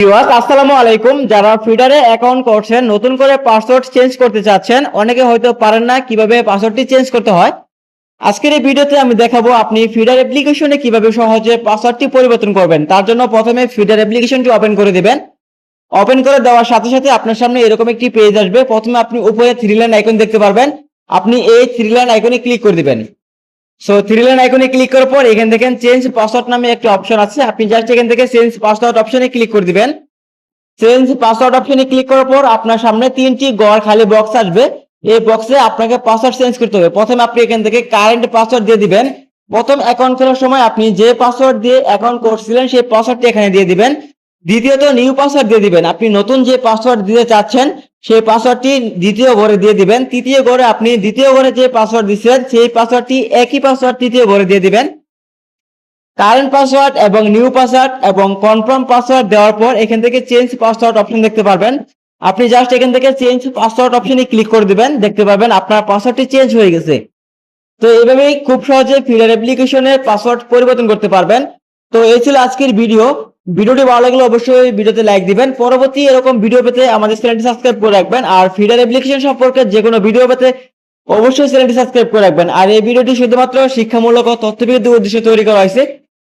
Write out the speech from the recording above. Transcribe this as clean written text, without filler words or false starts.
Viewers আসসালামু আলাইকুম। যারা ফিডারে অ্যাকাউন্ট করছেন, নতুন করে পাসওয়ার্ড চেঞ্জ করতে চাচ্ছেন, অনেকে হয়তো পারেন না কিভাবে পাসওয়ার্ডটি চেঞ্জ করতে হয়। আজকের এই ভিডিওতে আমি দেখাবো আপনি ফিডার অ্যাপ্লিকেশনে কিভাবে সহজে পাসওয়ার্ডটি পরিবর্তন করবেন। তার জন্য প্রথমে ফিডার অ্যাপ্লিকেশনটি ওপেন করে দিবেন। ওপেন করে দেওয়ার সাথে সাথে আপনার সামনে এরকম একটি পেজ আসবে। প্রথমে আপনি উপরে থ্রি লাইন আইকন দেখতে পারবেন, আপনি এই থ্রি লাইন আইকনে ক্লিক করে দিবেন। সো থ্রি লাইন আইকনে ক্লিক করার পর এখান থেকে চেঞ্জ পাসওয়ার্ড নামে একটা অপশন আছে, আপনি জাস্ট এখান থেকে চেঞ্জ পাসওয়ার্ড অপশনে ক্লিক করে দিবেন। চেঞ্জ পাসওয়ার্ড অপশনে ক্লিক করার পর আপনার সামনে তিনটি ঘর খালি বক্স আসবে। এই বক্সে আপনাকে পাসওয়ার্ড চেঞ্জ করতে হবে। প্রথমে আপনি এখান থেকে কারেন্ট পাসওয়ার্ড দিয়ে দিবেন। প্রথম অ্যাকাউন্ট খোলার সময় আপনি যে পাসওয়ার্ড দিয়ে অ্যাকাউন্ট করছিলেন সেই পাসওয়ার্ডটি এখানে দিয়ে দিবেন। দ্বিতীয়ত নিউ পাসওয়ার্ড দিয়ে দিবেন। আপনি নতুন যে পাসওয়ার্ড দিতে চাচ্ছেন সেই পাসওয়ার্ডটি দ্বিতীয় ঘরে দিয়ে দিবেন। তৃতীয় ঘরে আপনি দ্বিতীয় ঘরে যে পাসওয়ার্ড দিচ্ছেন সেই পাসওয়ার্ডটি একই পাসওয়ার্ড তৃতীয় ঘরে দিয়ে দিবেন। কারেন্ট পাসওয়ার্ড এবং নিউ পাসওয়ার্ড এবং কনফার্ম পাসওয়ার্ড দেওয়ার পর এখান থেকে চেঞ্জ পাসওয়ার্ড অপশন দেখতে পারবেন। আপনি জাস্ট এখান থেকে চেঞ্জ পাসওয়ার্ড অপশনে ক্লিক করে দিবেন। দেখতে পারবেন আপনার পাসওয়ার্ডটি চেঞ্জ হয়ে গেছে। তো এইভাবেই খুব সহজে ফিডার অ্যাপ্লিকেশনের পাসওয়ার্ড পরিবর্তন করতে পারবেন। তো এই ছিল আজকের ভিডিওটি ভালো লাগলে অবশ্যই ভিডিওতে লাইক দিবেন। পরবর্তী এরকম ভিডিও পেতে আমাদের চ্যানেলটি সাবস্ক্রাইব করে রাখবেন। আর ফিডার অ্যাপ্লিকেশন সম্পর্কে যে কোনো ভিডিও পেতে অবশ্যই চ্যানেলটি সাবস্ক্রাইব করে রাখবেন। আর এই ভিডিওটি শুধুমাত্র শিক্ষামূলক ও তথ্যভিত্তিক উদ্দেশ্যে তৈরি করা হয়েছে।